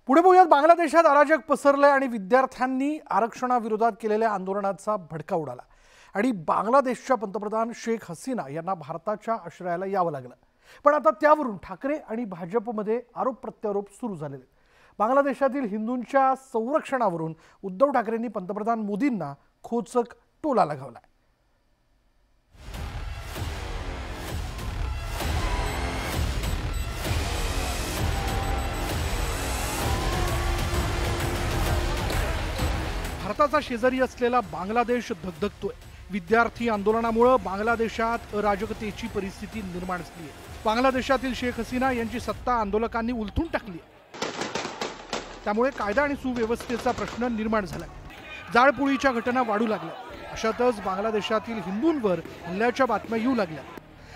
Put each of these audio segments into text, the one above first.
पुढे बघूयात बांगलादेशात अराजक पसरले आणि विद्यार्थ्यांनी आरक्षणाविरोधात केलेल्या आंदोलनाचा भडका उडाला आणि बांगलादेशच्या पंतप्रधान शेख हसीना यांना भारताच्या आश्रयाला यावं लागलं। पण आता त्यावरून ठाकरे आणि भाजपमध्ये आरोप प्रत्यारोप सुरू झालेले। बांगलादेशातील हिंदूंच्या संरक्षणावरून उद्धव ठाकरेंनी पंतप्रधान मोदींना खोचक टोला लगावला। भारताचा शेजारी असलेला बांगलादेश धगधगतोय। विद्यार्थी आंदोलनामुळे बांगलादेशात अराजकतेची परिस्थिती निर्माण झाली आहे। बांगलादेशातील शेख हसीना यांची सत्ता आंदोलकांनी उलथून टाकली आहे। त्यामुळे कायदा आणि सुव्यवस्थेचा प्रश्न निर्माण झाला। जाळपोळीच्या घटना वाढू लागल्या। अशातच बांगलादेशातील हिंदूंवर हल्ल्याच्या बातम्या येऊ लागल्या।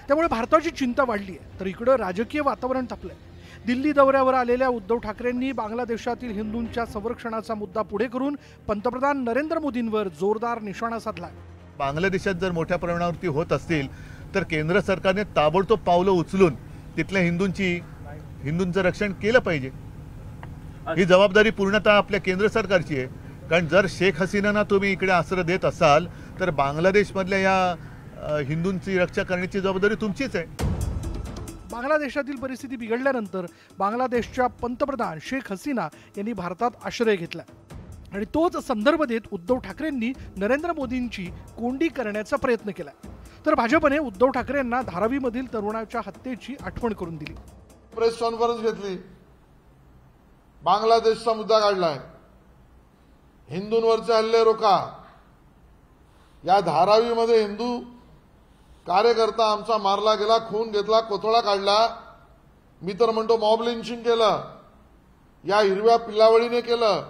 त्यामुळे भारताची चिंता वाढली आहे, तर इकडे राजकीय वातावरण तापलंय। दिल्ली दौऱ्यावर आलेल्या उद्धव ठाकरेंनी बांगलादेशातील हिंदूंच्या संरक्षणाचा मुद्दा पुढे करून पंतप्रधान नरेंद्र मोदींवर जोरदार निशाणा साधला। बांगलादेशात जर मोठ्या प्रमाणावरती होत असतील तर केंद्र सरकारने ताबडतोब पावलं उचलून तिथल्या हिंदूंचं रक्षण केलं पाहिजे। ही जबाबदारी पूर्णतः आपल्या केंद्र सरकारची आहे। कारण जर शेख हसीनांना तुम्ही इकडे आश्रय देत असाल तर बांगलादेशमधल्या या हिंदूंची रक्षा करण्याची जबाबदारी तुमचीच आहे। बांगलादेशातील परिस्थिती बिघडल्यानंतर बांगलादेशच्या पंतप्रधान शेख हसीना यांनी भारतात आश्रय घेतला आणि तोच संदर्भ देत उद्धव ठाकरेंनी नरेंद्र मोदींची कोंडी करण्याचा प्रयत्न केला। तर भाजपने उद्धव ठाकरेंना धारावीमधील तरुणाच्या हत्येची आठवण करून दिली। प्रेस कॉन्फरन्स घेतली, बांगलादेशचा मुद्दा काढलाय, हिंदूंवरचे हल्ले रोका। या धारावीमध्ये हिंदू कार्यकर्ता आमचा मारला गेला, खून घेतला, कोथळा काढला। मी तर म्हणतो मॉब लिंचिंग केलं, या हिरव्या पिल्लावळीने केलं।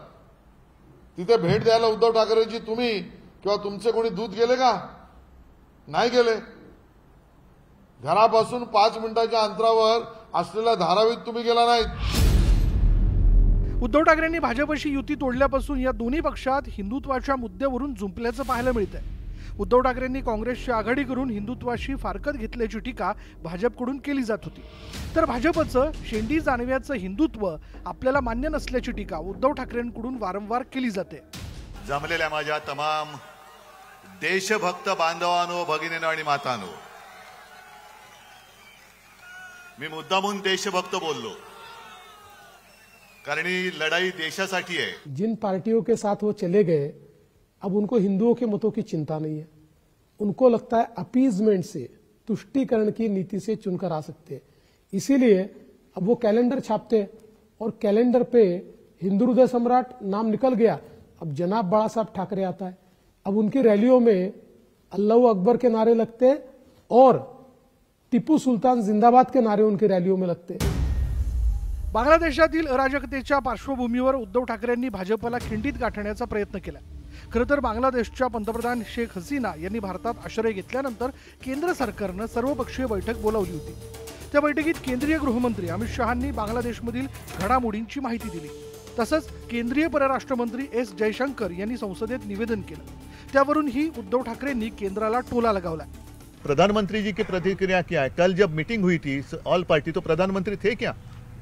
तिथे भेट द्यायला उद्धव ठाकरेंची तुम्ही किंवा तुमचे कोणी दूत गेले का? नाही गेले। घरापासून 5 मिनिटाच्या अंतरावर असलेल्या धारावीत तुम्ही गेला नाहीत। उद्धव ठाकरेंनी भाजपशी युती तोडल्यापासून या दोन्ही पक्षात हिंदुत्वाच्या मुद्द्यावरून जुंपल्याचं पाहायला मिळतंय। उद्धव ठाकरेंनी काँग्रेसची आघाडी करून हिंदुत्वाशी फारकत घेतल्याची टीका भाजपकडून केली जात होती, तर भाजपचं शेंडी जानव्याचं हिंदुत्व आपल्याला मान्य नसल्याची टीका उद्धव ठाकरेंकडून वारंवार केली जाते। जमलेल्या माझ्या तमाम देशभक्त बांधवांनो, भगिनींनो आणि मातांनो, मी मुद्दामून देशभक्त बोललो कारण ही लढाई देशासाठी आहे। जिन पार्टियों के साथ वो चले गए, अब उनको हिंदुओं के मतों की चिंता नहीं है। उनको लगता है अपीजमेंट से, तुष्टीकरण की नीति से चुनकर आ सकते हैं। इसीलिए अब वो कैलेंडर छापते और कैलेंडर पे हिंदू हृदय सम्राट नाम निकल गया, अब जनाब बड़ा साहब ठाकरे आता है। अब उनकी रैलियों में अल्लाह अकबर के नारे लगते और टिपू सुल्तान जिंदाबाद के नारे उनकी रैलियों में लगते। बांगलादेशातील अराजकतेच्या पार्श्वभूमीवर उद्धव ठाकरेंनी भाजपला खिंडीत गाठण्याचा प्रयत्न केला। खरं तर बांगलादेशच्या पंतप्रधान शेख हसीना यांनी भारतात आश्रय घेतल्यानंतर केंद्र सरकारनं सर्वपक्षीय बैठक बोलावली होती। त्या बैठकीत केंद्रीय गृहमंत्री अमित शहांनी बांगलादेशमधील घडामोडींची माहिती दिली। तसंच केंद्रीय परराष्ट्र मंत्री एस जयशंकर यांनी संसदेत निवेदन केलं। त्यावरून ही उद्धव ठाकरेंनी केंद्राला टोला लगावला। प्रधानमंत्री जी की प्रतिक्रिया क्या है? कल जब मीटिंग हुई थी ऑल पार्टी, तो प्रधानमंत्री थे क्या?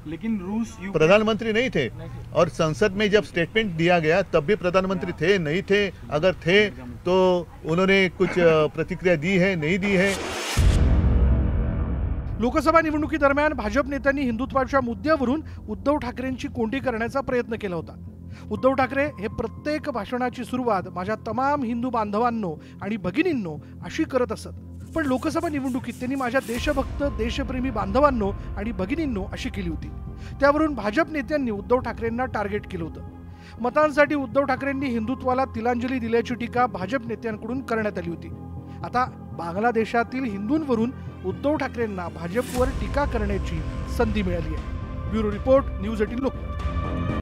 लेकिन रूस प्रधानमंत्री नहीं थे। और संसद में जब स्टेटमेंट दिया गया तब भी प्रधानमंत्री थे नहीं थे? अगर थे तो उन्होंने कुछ प्रतिक्रिया दी है, नहीं दी है? लोकसभा निवडणुकीदरम्यान भाजप नेत्यांनी हिंदुत्वाच्या मुद्द्यावरून उद्धव ठाकरेंची कोंडी करण्याचा प्रयत्न केला होता। उद्धव ठाकरे हे प्रत्येक भाषणाची सुरुवात माझ्या तमाम हिंदू बांधवांनो आणि भगिनींनो अशी करत असत, पण लोकसभा निवडणुकीत त्यांनी माझ्या देशभक्त देशप्रेमी बांधवांनो आणि भगिनींनो अशी केली होती। त्यावरून भाजप नेत्यांनी उद्धव ठाकरेंना टार्गेट केलं होतं। मतांसाठी उद्धव ठाकरेंनी हिंदुत्वाला तिलांजली दिल्याची टीका भाजप नेत्यांकडून करण्यात आली होती। आता बांगलादेशातील हिंदूंवरून उद्धव ठाकरेंना भाजपवर टीका करण्याची संधी मिळाली आहे। Bureau report, news 18 Lokmat.